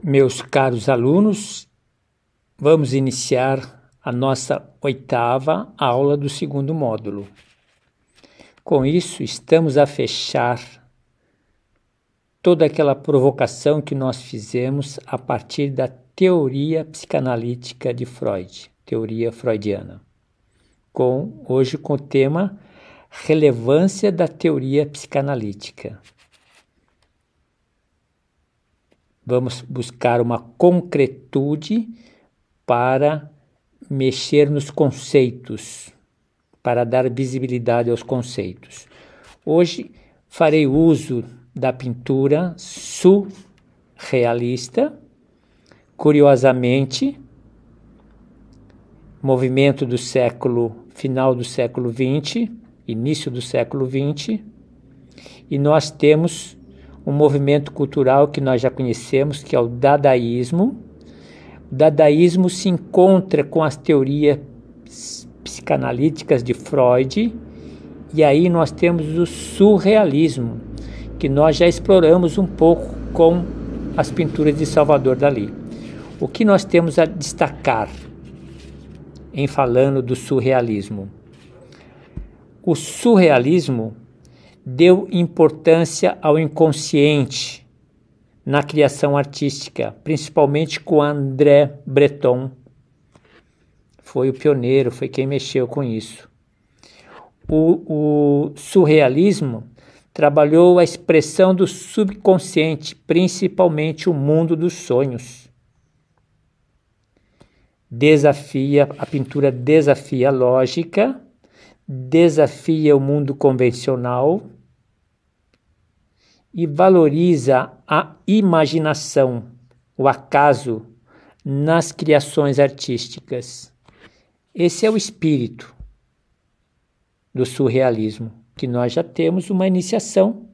Meus caros alunos, vamos iniciar a nossa 8ª aula do segundo módulo. Com isso, estamos a fechar toda aquela provocação que nós fizemos a partir da teoria psicanalítica de Freud, teoria freudiana. Hoje com o tema relevância da teoria psicanalítica. Vamos buscar uma concretude para mexer nos conceitos, para dar visibilidade aos conceitos. Hoje farei uso da pintura surrealista, curiosamente, movimento do final do século XX, início do século XX, e nós temos um movimento cultural que nós já conhecemos, que é o dadaísmo. O dadaísmo se encontra com as teorias psicanalíticas de Freud, e aí nós temos o surrealismo, que nós já exploramos um pouco com as pinturas de Salvador Dalí. O que nós temos a destacar em falando do surrealismo? O surrealismo deu importância ao inconsciente na criação artística, principalmente com André Breton. Foi o pioneiro, foi quem mexeu com isso. O surrealismo trabalhou a expressão do subconsciente, principalmente o mundo dos sonhos. A pintura desafia a lógica, desafia o mundo convencional e valoriza a imaginação, o acaso, nas criações artísticas. Esse é o espírito do surrealismo, que nós já temos uma iniciação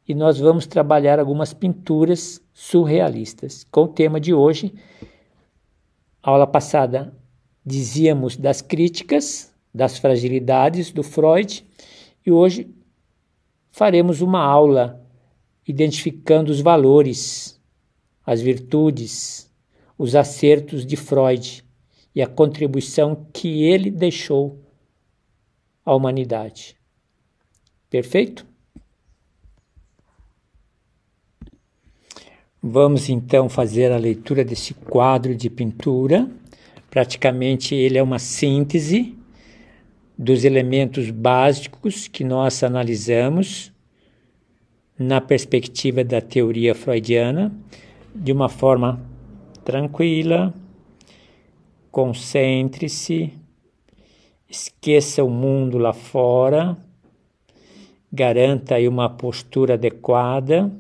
e nós vamos trabalhar algumas pinturas surrealistas. Com o tema de hoje, aula passada dizíamos das críticas, das fragilidades do Freud, e hoje faremos uma aula identificando os valores, as virtudes, os acertos de Freud e a contribuição que ele deixou à humanidade. Perfeito? Vamos então fazer a leitura desse quadro de pintura. Praticamente ele é uma síntese dos elementos básicos que nós analisamos na perspectiva da teoria freudiana, de uma forma tranquila. Concentre-se, esqueça o mundo lá fora, garanta aí uma postura adequada,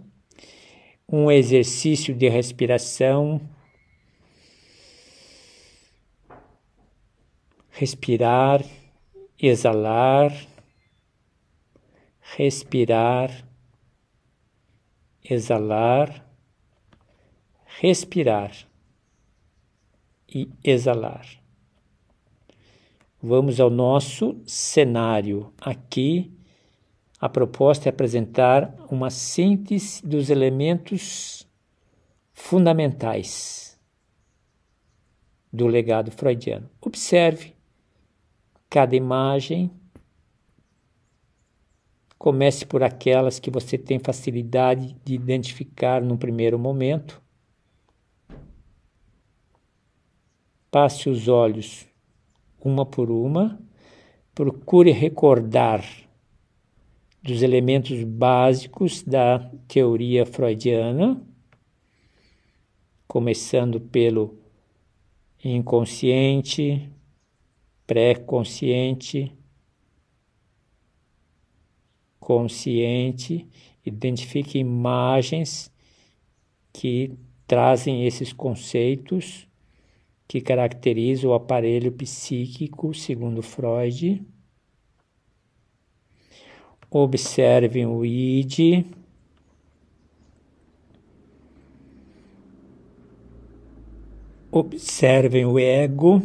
um exercício de respiração. Respirar, exalar, respirar, exalar, respirar e exalar. Vamos ao nosso cenário. Aqui a proposta é apresentar uma síntese dos elementos fundamentais do legado freudiano. Observe cada imagem. Comece por aquelas que você tem facilidade de identificar no primeiro momento. Passe os olhos uma por uma. Procure recordar dos elementos básicos da teoria freudiana, começando pelo inconsciente, pré-consciente, consciente. Identifique imagens que trazem esses conceitos que caracterizam o aparelho psíquico, segundo Freud. Observem o id. Observem o ego.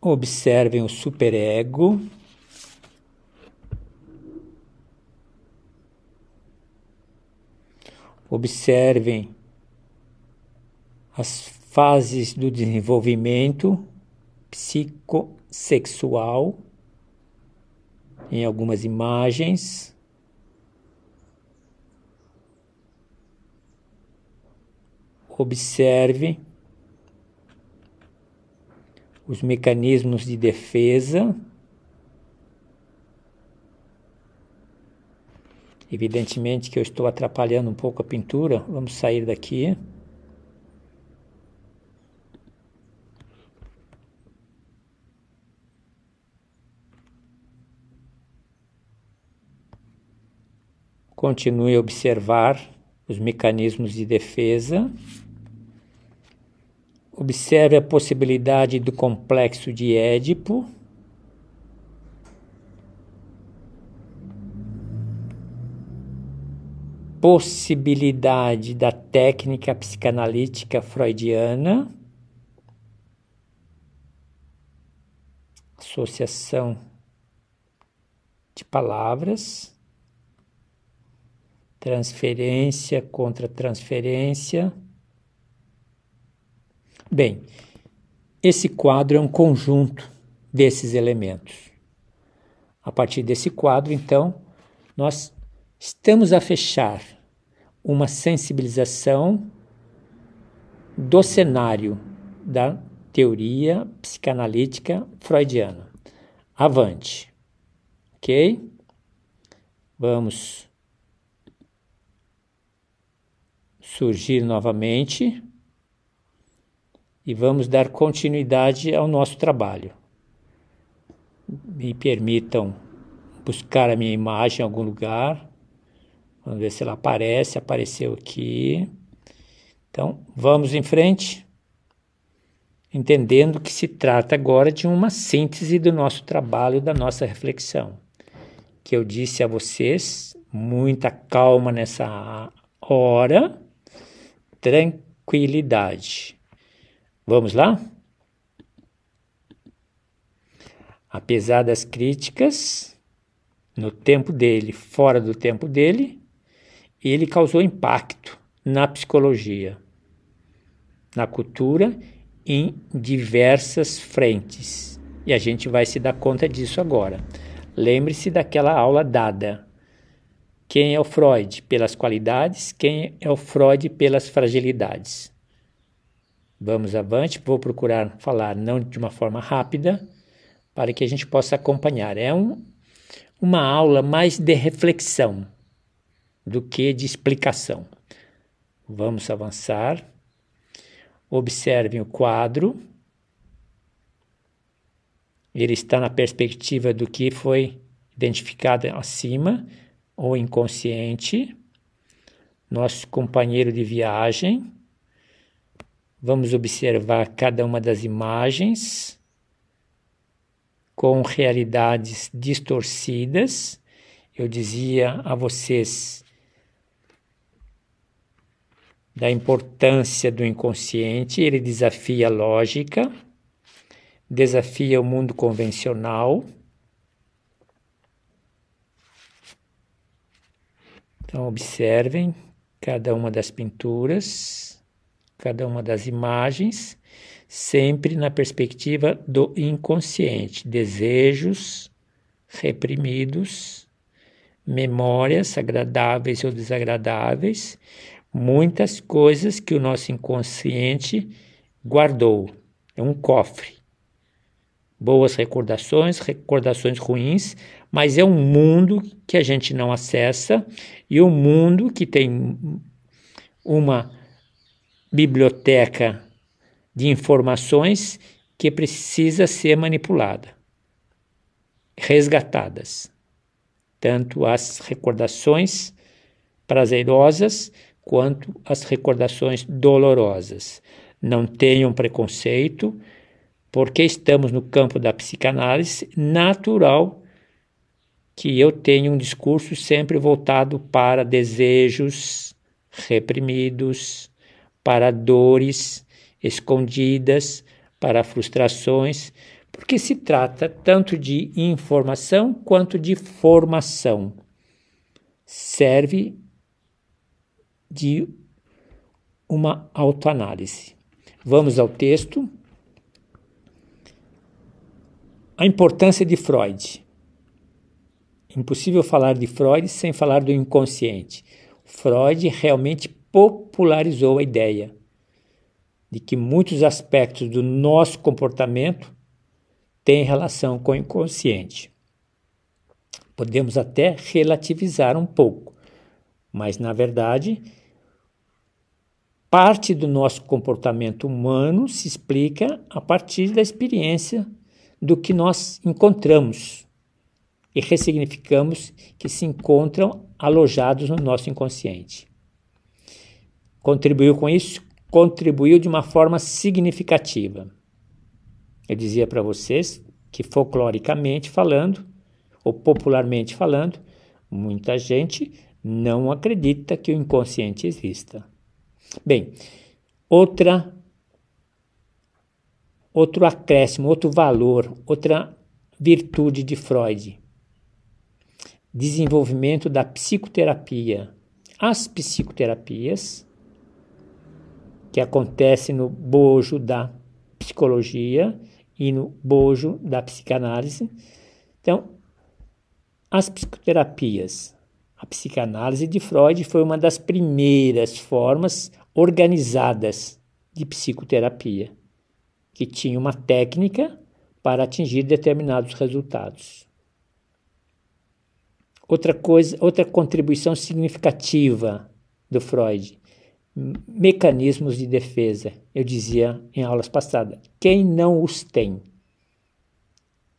Observem o superego. Observem as fases do desenvolvimento psicossexual em algumas imagens. Observe os mecanismos de defesa. Evidentemente que eu estou atrapalhando um pouco a pintura. Vamos sair daqui. Continue a observar os mecanismos de defesa. Observe a possibilidade do complexo de Édipo. Possibilidade da técnica psicanalítica freudiana. Associação de palavras. Transferência contra transferência. Bem, esse quadro é um conjunto desses elementos. A partir desse quadro, então, nós estamos a fechar uma sensibilização do cenário da teoria psicanalítica freudiana. Avante. Ok? Vamos surgir novamente e vamos dar continuidade ao nosso trabalho. Me permitam buscar a minha imagem em algum lugar. Vamos ver se ela aparece. Apareceu aqui. Então, vamos em frente, entendendo que se trata agora de uma síntese do nosso trabalho, da nossa reflexão. Que eu disse a vocês, muita calma nessa hora, tranquilidade. Vamos lá? Apesar das críticas, no tempo dele, fora do tempo dele, ele causou impacto na psicologia, na cultura, em diversas frentes. E a gente vai se dar conta disso agora. Lembre-se daquela aula dada. Quem é o Freud? Pelas qualidades. Quem é o Freud? Pelas fragilidades. Vamos avante. Vou procurar falar não de uma forma rápida, para que a gente possa acompanhar. É uma aula mais de reflexão do que de explicação. Vamos avançar. Observem o quadro. Ele está na perspectiva do que foi identificado acima, o inconsciente, nosso companheiro de viagem. Vamos observar cada uma das imagens com realidades distorcidas. Eu dizia a vocês da importância do inconsciente. Ele desafia a lógica, desafia o mundo convencional. Então, observem cada uma das pinturas, cada uma das imagens, sempre na perspectiva do inconsciente. Desejos reprimidos, memórias agradáveis ou desagradáveis, muitas coisas que o nosso inconsciente guardou. É um cofre. Boas recordações, recordações ruins, mas é um mundo que a gente não acessa e um mundo que tem uma biblioteca de informações que precisa ser manipulada, resgatadas. Tanto as recordações prazerosas quanto as recordações dolorosas. Não tenham preconceito, porque estamos no campo da psicanálise, natural que eu tenha um discurso sempre voltado para desejos reprimidos, para dores escondidas, para frustrações, porque se trata tanto de informação quanto de formação. Serve de uma autoanálise. Vamos ao texto. A importância de Freud. Impossível falar de Freud sem falar do inconsciente. Freud realmente popularizou a ideia de que muitos aspectos do nosso comportamento têm relação com o inconsciente. Podemos até relativizar um pouco, mas, na verdade, parte do nosso comportamento humano se explica a partir da experiência do que nós encontramos e ressignificamos que se encontram alojados no nosso inconsciente. Contribuiu com isso? Contribuiu de uma forma significativa. Eu dizia para vocês que, folcloricamente falando, ou popularmente falando, muita gente não acredita que o inconsciente exista. Bem, outro acréscimo, outro valor, outra virtude de Freud. Desenvolvimento da psicoterapia. As psicoterapias, que acontecem no bojo da psicologia e no bojo da psicanálise. Então, as psicoterapias, a psicanálise de Freud foi uma das primeiras formas organizadas de psicoterapia, que tinha uma técnica para atingir determinados resultados. Outra contribuição significativa do Freud, mecanismos de defesa. Eu dizia em aulas passadas, quem não os tem?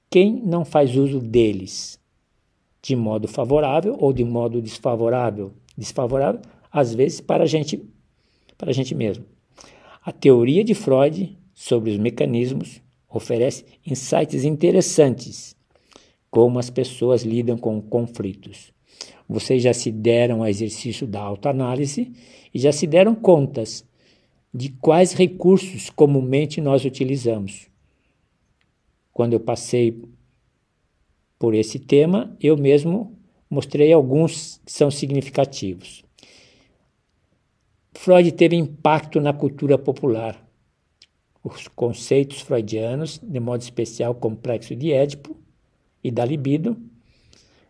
Quem não faz uso deles? De modo favorável ou de modo desfavorável? Desfavorável, às vezes, para a gente mesmo. A teoria de Freud sobre os mecanismos oferece insights interessantes, como as pessoas lidam com conflitos. Vocês já se deram ao exercício da autoanálise e já se deram contas de quais recursos comumente nós utilizamos. Quando eu passei por esse tema, eu mesmo mostrei alguns que são significativos. Freud teve impacto na cultura popular. Os conceitos freudianos, de modo especial o complexo de Édipo e da libido,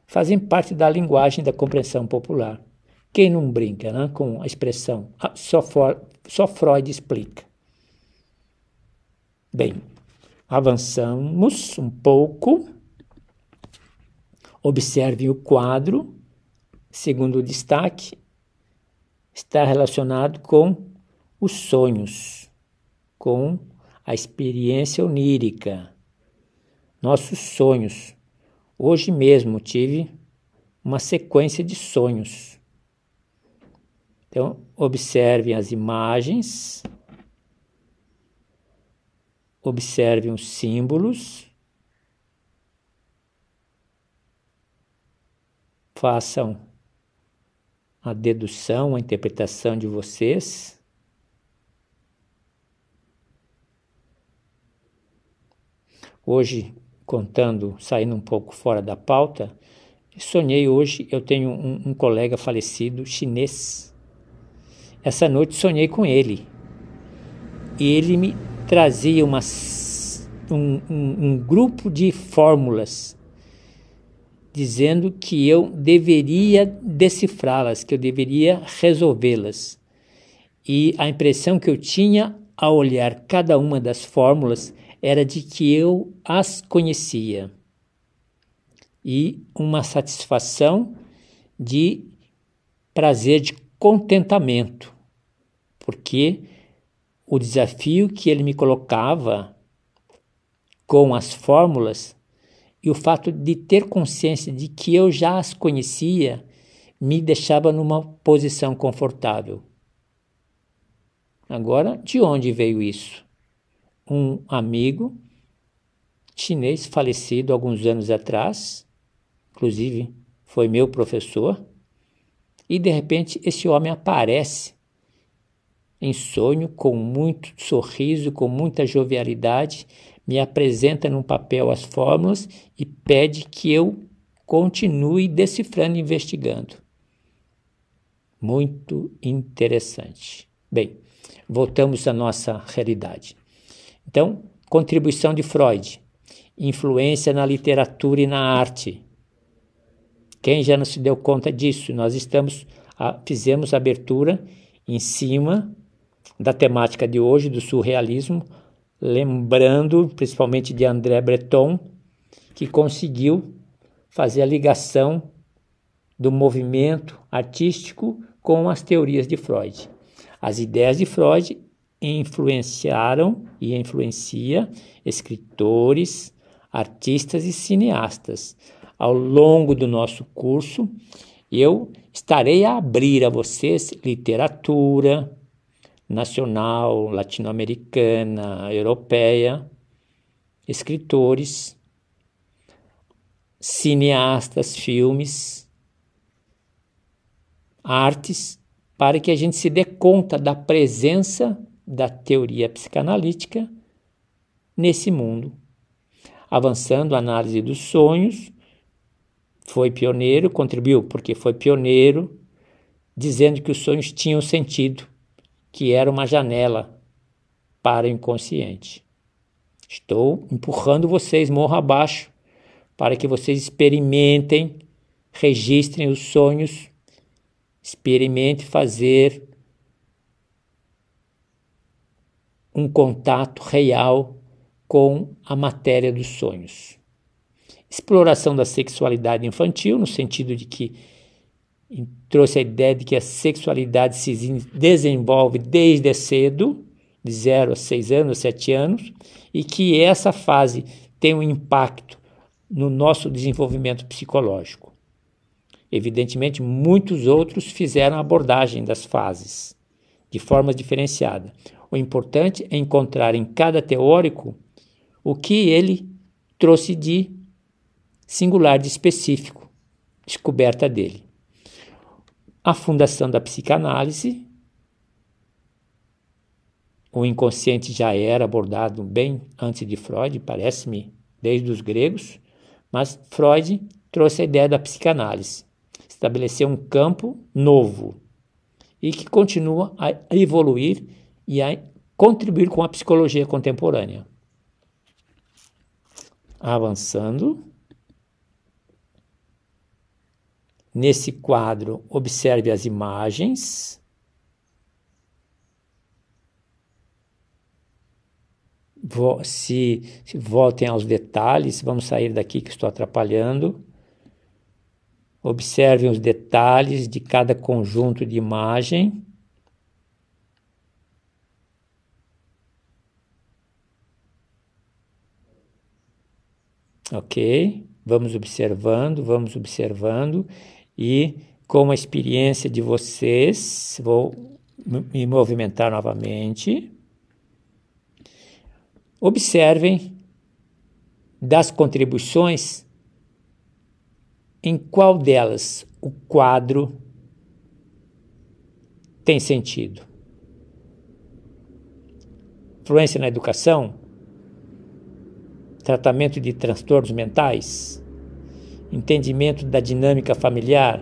fazem parte da linguagem da compreensão popular. Quem não brinca, né, com a expressão só Freud explica? Bem, avançamos um pouco. Observem o quadro. Segundo destaque, está relacionado com os sonhos, com a experiência onírica, nossos sonhos. Hoje mesmo tive uma sequência de sonhos. Então, observem as imagens, observem os símbolos, façam a dedução, a interpretação de vocês. Hoje, saindo um pouco fora da pauta, sonhei hoje, eu tenho um colega falecido, chinês. Essa noite sonhei com ele. E ele me trazia um grupo de fórmulas, dizendo que eu deveria decifrá-las, que eu deveria resolvê-las. E a impressão que eu tinha ao olhar cada uma das fórmulas era de que eu as conhecia. E uma satisfação de prazer, de contentamento, porque o desafio que ele me colocava com as fórmulas e o fato de ter consciência de que eu já as conhecia me deixava numa posição confortável. Agora, de onde veio isso? Um amigo chinês falecido alguns anos atrás, inclusive foi meu professor, e de repente esse homem aparece em sonho, com muito sorriso, com muita jovialidade, me apresenta num papel as fórmulas e pede que eu continue decifrando e investigando. Muito interessante. Bem, voltamos à nossa realidade. Então, contribuição de Freud, influência na literatura e na arte. Quem já não se deu conta disso? Nós fizemos a abertura em cima da temática de hoje, do surrealismo, lembrando principalmente de André Breton, que conseguiu fazer a ligação do movimento artístico com as teorias de Freud. As ideias de Freud influenciaram e influencia escritores, artistas e cineastas. Ao longo do nosso curso, eu estarei a abrir a vocês literatura nacional, latino-americana, europeia, escritores, cineastas, filmes, artes, para que a gente se dê conta da presença da teoria psicanalítica nesse mundo. Avançando a análise dos sonhos, foi pioneiro, contribuiu porque foi pioneiro, dizendo que os sonhos tinham sentido, que era uma janela para o inconsciente. Estou empurrando vocês morro abaixo para que vocês experimentem, registrem os sonhos, experimente fazer um contato real com a matéria dos sonhos. Exploração da sexualidade infantil, no sentido de que trouxe a ideia de que a sexualidade se desenvolve desde cedo, de 0 a 6 anos, 7 anos, e que essa fase tem um impacto no nosso desenvolvimento psicológico. Evidentemente, muitos outros fizeram abordagem das fases, de forma diferenciada. O importante é encontrar em cada teórico o que ele trouxe de singular, de específico, descoberta dele. A fundação da psicanálise, o inconsciente já era abordado bem antes de Freud, parece-me, desde os gregos, mas Freud trouxe a ideia da psicanálise, estabeleceu um campo novo e que continua a evoluir e a contribuir com a psicologia contemporânea. Avançando. Nesse quadro, observe as imagens. Se voltem aos detalhes, vamos sair daqui que estou atrapalhando. Observem os detalhes de cada conjunto de imagem. Ok? Vamos observando. E com a experiência de vocês, vou me movimentar novamente. Observem das contribuições, em qual delas o quadro tem sentido. Influência na educação, tratamento de transtornos mentais, entendimento da dinâmica familiar,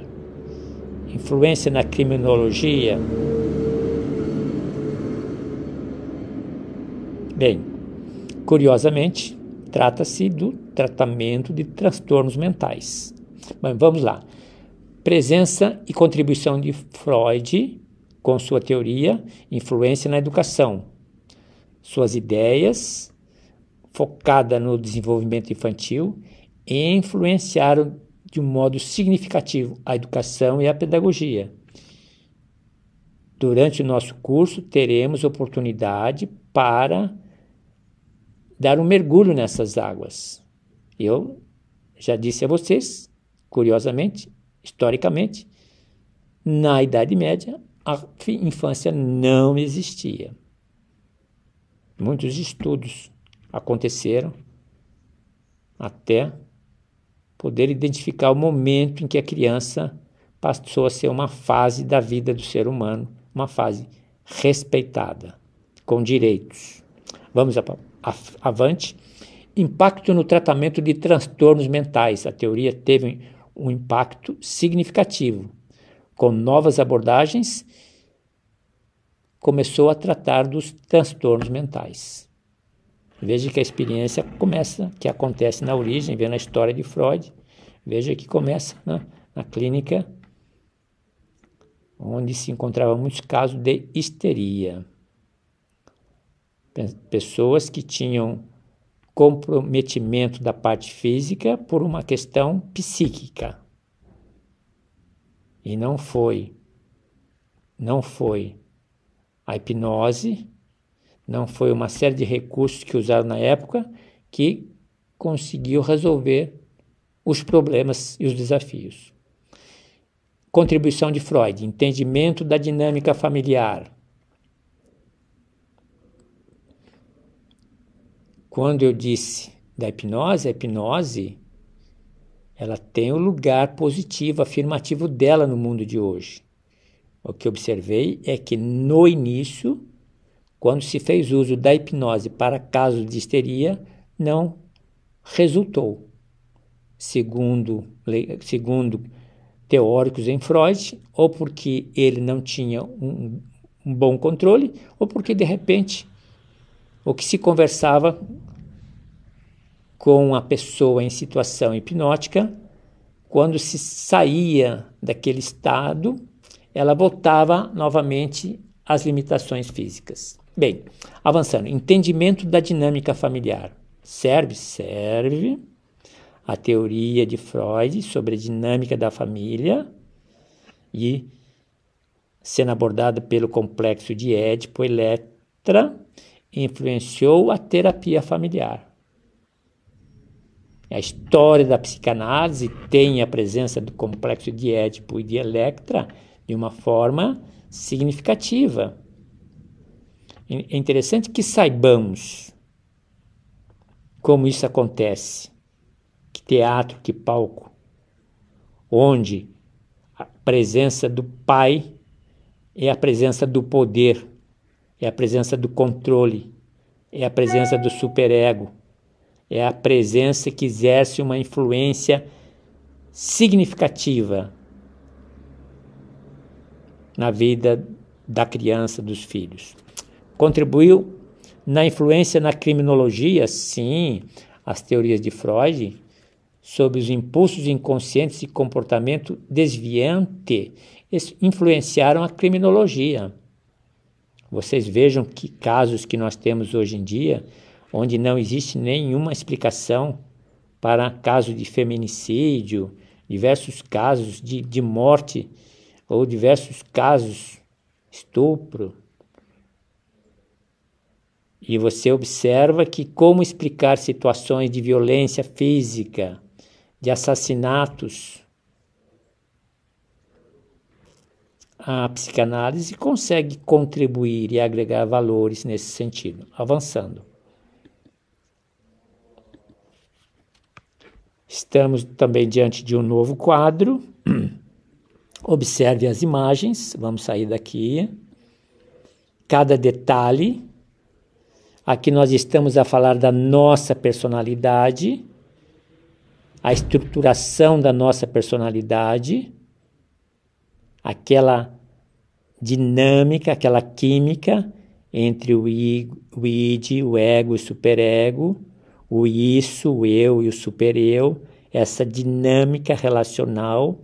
influência na criminologia. Bem, curiosamente, trata-se do tratamento de transtornos mentais. Mas vamos lá. Presença e contribuição de Freud, com sua teoria, influência na educação. Suas ideias, focada no desenvolvimento infantil, influenciaram de um modo significativo a educação e a pedagogia. Durante o nosso curso, teremos oportunidade para dar um mergulho nessas águas. Eu já disse a vocês, curiosamente, historicamente, na Idade Média, a infância não existia. Muitos estudos aconteceram até poder identificar o momento em que a criança passou a ser uma fase da vida do ser humano, uma fase respeitada, com direitos. Vamos avante. Impacto no tratamento de transtornos mentais. A teoria teve um impacto significativo. com novas abordagens, começou a tratar dos transtornos mentais. Veja que a experiência que acontece na origem, vendo a história de Freud, veja que começa na clínica, onde se encontravam muitos casos de histeria. Pessoas que tinham comprometimento da parte física por uma questão psíquica. E não foi a hipnose, não foi uma série de recursos que usaram na época que conseguiu resolver os problemas e os desafios. Contribuição de Freud, entendimento da dinâmica familiar. Quando eu disse da hipnose, a hipnose ela tem o lugar positivo, afirmativo dela no mundo de hoje. O que observei é que no início, quando se fez uso da hipnose para casos de histeria, não resultou. Segundo teóricos em Freud, ou porque ele não tinha um bom controle, ou porque, de repente, o que se conversava com a pessoa em situação hipnótica, quando se saía daquele estado, ela voltava novamente às limitações físicas. Bem, avançando, entendimento da dinâmica familiar. Serve a teoria de Freud sobre a dinâmica da família e sendo abordada pelo complexo de Édipo e Eletra, influenciou a terapia familiar. A história da psicanálise tem a presença do complexo de Édipo e de Electra de uma forma significativa. É interessante que saibamos como isso acontece. Que teatro, que palco, onde a presença do pai é a presença do poder, é a presença do controle, é a presença do superego, é a presença que exerce uma influência significativa na vida da criança, dos filhos. Contribuiu na influência na criminologia, sim, as teorias de Freud sobre os impulsos inconscientes e comportamento desviante influenciaram a criminologia. Vocês vejam que casos que nós temos hoje em dia, onde não existe nenhuma explicação para casos de feminicídio, diversos casos de morte, ou diversos casos estupro. E você observa que como explicar situações de violência física, de assassinatos, a psicanálise consegue contribuir e agregar valores nesse sentido. Avançando. Estamos também diante de um novo quadro. Observe as imagens. Vamos sair daqui. Cada detalhe. Aqui nós estamos a falar da nossa personalidade, a estruturação da nossa personalidade, aquela dinâmica, aquela química entre o id, o ego e o superego, o isso, o eu e o supereu, essa dinâmica relacional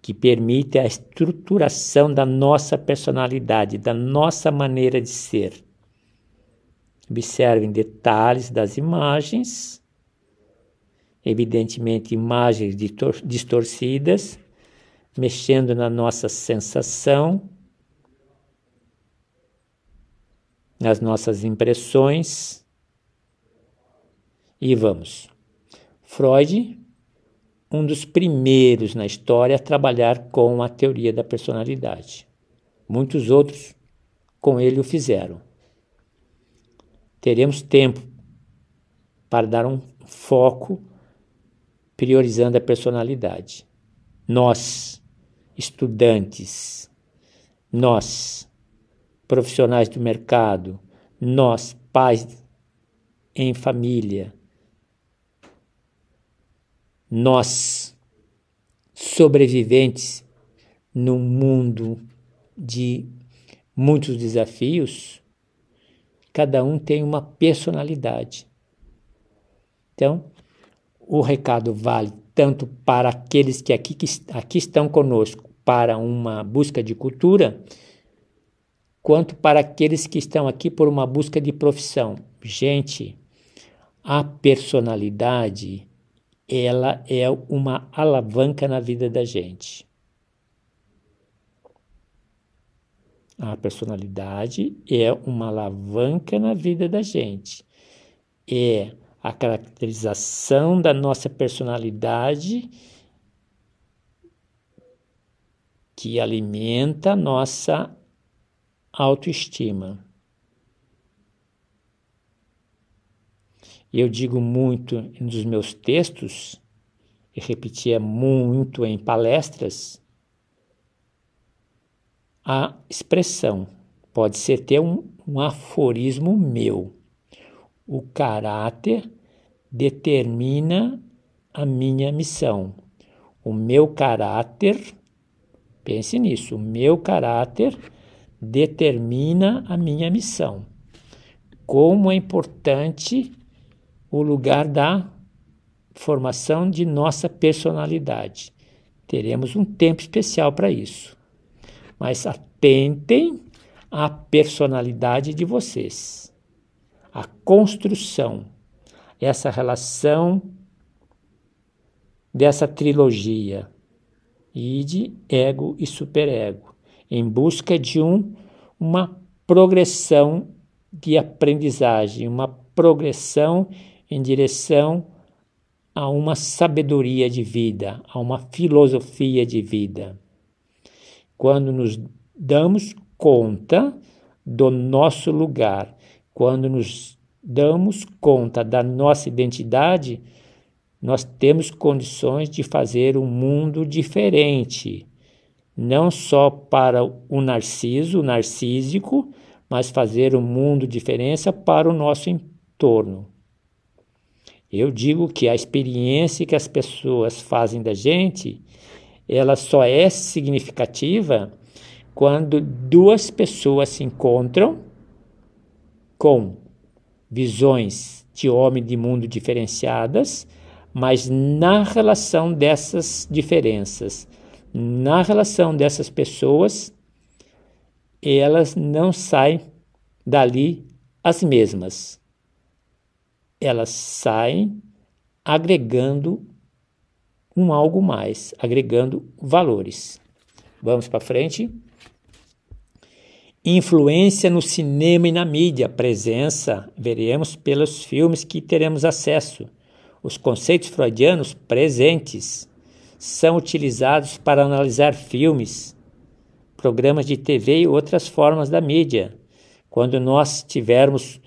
que permite a estruturação da nossa personalidade, da nossa maneira de ser. Observem detalhes das imagens, evidentemente imagens distorcidas, mexendo na nossa sensação, nas nossas impressões. E vamos. Freud, um dos primeiros na história a trabalhar com a teoria da personalidade. Muitos outros com ele o fizeram. Teremos tempo para dar um foco priorizando a personalidade. Nós, estudantes, nós, profissionais do mercado, nós, pais em família, nós, sobreviventes num mundo de muitos desafios, cada um tem uma personalidade. Então, o recado vale tanto para aqueles que aqui estão conosco para uma busca de cultura, quanto para aqueles que estão aqui por uma busca de profissão. Gente, a personalidade, ela é uma alavanca na vida da gente. A personalidade é uma alavanca na vida da gente. É a caracterização da nossa personalidade que alimenta a nossa autoestima. Eu digo muito nos meus textos, e repetia muito em palestras, a expressão pode ser até um aforismo meu. O caráter determina a minha missão. O meu caráter, pense nisso, o meu caráter determina a minha missão. Como é importante o lugar da formação de nossa personalidade. Teremos um tempo especial para isso. Mas atentem à personalidade de vocês. A construção, essa relação dessa trilogia, id, ego e superego, em busca de uma progressão de aprendizagem, uma progressão em direção a uma sabedoria de vida, a uma filosofia de vida. Quando nos damos conta do nosso lugar, quando nos damos conta da nossa identidade, nós temos condições de fazer um mundo diferente, não só para o narcísico, mas fazer um mundo diferença para o nosso entorno. Eu digo que a experiência que as pessoas fazem da gente, ela só é significativa quando duas pessoas se encontram com visões de homem e de mundo diferenciadas, mas na relação dessas diferenças, na relação dessas pessoas, elas não saem dali as mesmas. Elas saem agregando algo mais, agregando valores. Vamos para frente. Influência no cinema e na mídia, presença, veremos pelos filmes que teremos acesso. Os conceitos freudianos presentes são utilizados para analisar filmes, programas de TV e outras formas da mídia. Quando nós tivermos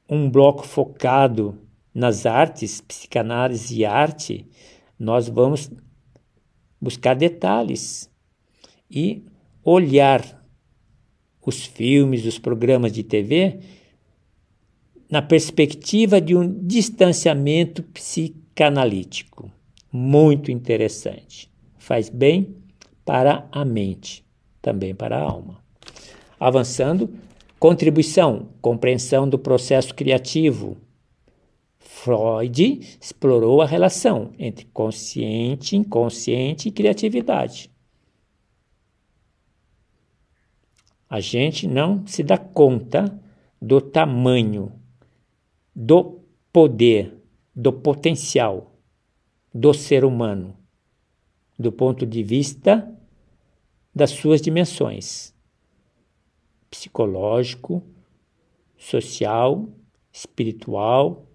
um bloco focado nas artes, psicanálise e arte, nós vamos buscar detalhes e olhar os filmes, os programas de TV na perspectiva de um distanciamento psicanalítico. Muito interessante. Faz bem para a mente, também para a alma. Avançando, contribuição, compreensão do processo criativo. Freud explorou a relação entre consciente, inconsciente e criatividade. A gente não se dá conta do tamanho, do poder, do potencial do ser humano, do ponto de vista das suas dimensões: psicológico, social, espiritual,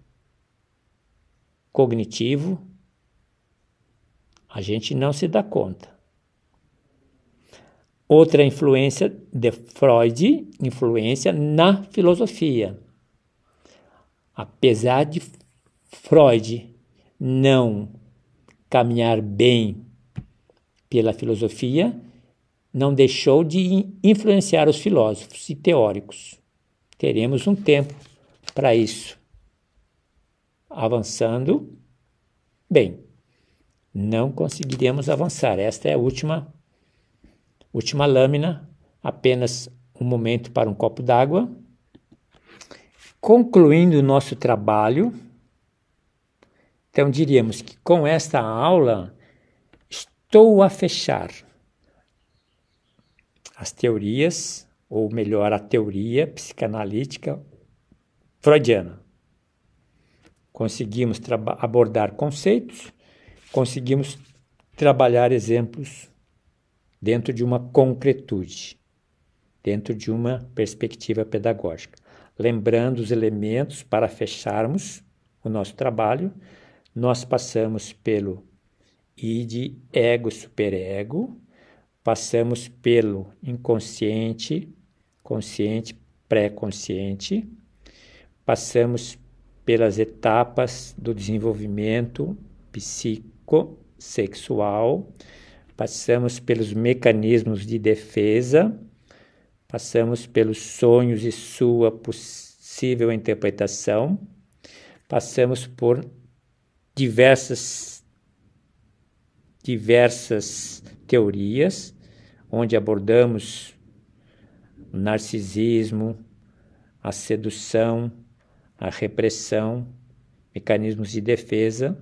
cognitivo. A gente não se dá conta. Outra influência de Freud, influência na filosofia. Apesar de Freud não caminhar bem pela filosofia, não deixou de influenciar os filósofos e teóricos. Teremos um tempo para isso. Avançando. Bem, não conseguiremos avançar. Esta é a última lâmina, apenas um momento para um copo d'água. Concluindo o nosso trabalho, então diríamos que com esta aula estou a fechar as teorias, ou melhor, a teoria psicanalítica freudiana. Conseguimos abordar conceitos, conseguimos trabalhar exemplos dentro de uma concretude, dentro de uma perspectiva pedagógica. Lembrando os elementos para fecharmos o nosso trabalho, nós passamos pelo id, ego, superego, passamos pelo inconsciente, consciente, pré-consciente, passamos pelas etapas do desenvolvimento psicossexual, passamos pelos mecanismos de defesa, passamos pelos sonhos e sua possível interpretação, passamos por diversas teorias, onde abordamos o narcisismo, a sedução, a repressão, mecanismos de defesa.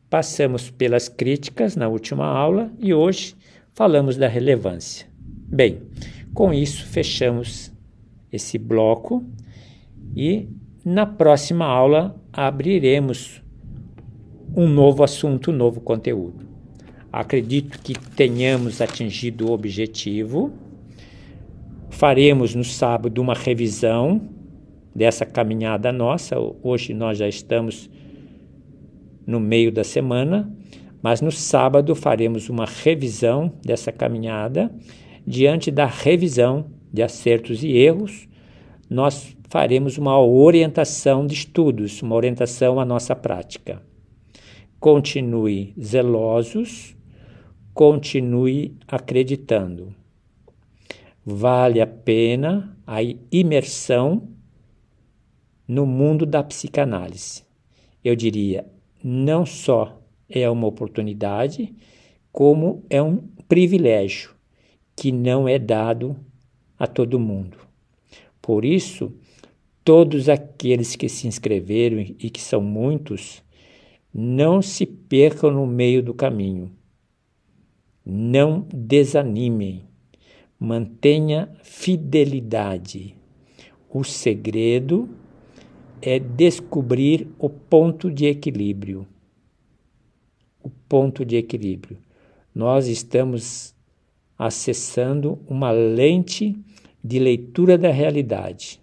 Passamos pelas críticas na última aula e hoje falamos da relevância. Bem, com isso fechamos esse bloco e na próxima aula abriremos um novo assunto, um novo conteúdo. Acredito que tenhamos atingido o objetivo. Faremos no sábado uma revisão dessa caminhada nossa. Hoje nós já estamos no meio da semana, mas no sábado faremos uma revisão dessa caminhada. Diante da revisão de acertos e erros, nós faremos uma orientação de estudos, uma orientação à nossa prática. Continue zelosos, continue acreditando. Vale a pena a imersão no mundo da psicanálise. Eu diria, não só é uma oportunidade, como é um privilégio que não é dado a todo mundo. Por isso, todos aqueles que se inscreveram, e que são muitos, não se percam no meio do caminho. Não desanimem. Mantenha fidelidade. O segredo é descobrir o ponto de equilíbrio. O ponto de equilíbrio. Nós estamos acessando uma lente de leitura da realidade,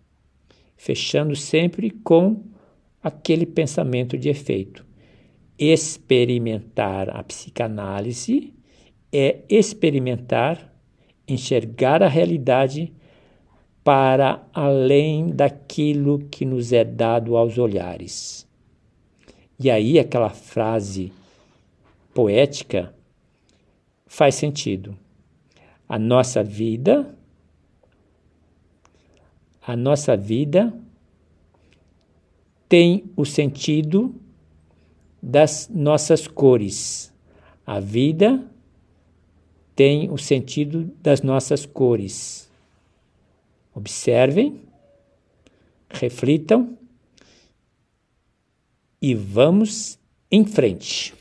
fechando sempre com aquele pensamento de efeito. Experimentar a psicanálise é experimentar, enxergar a realidade para além daquilo que nos é dado aos olhares. E aí aquela frase poética faz sentido. A nossa vida tem o sentido das nossas cores. A vida tem o sentido das nossas cores. Observem, reflitam e vamos em frente.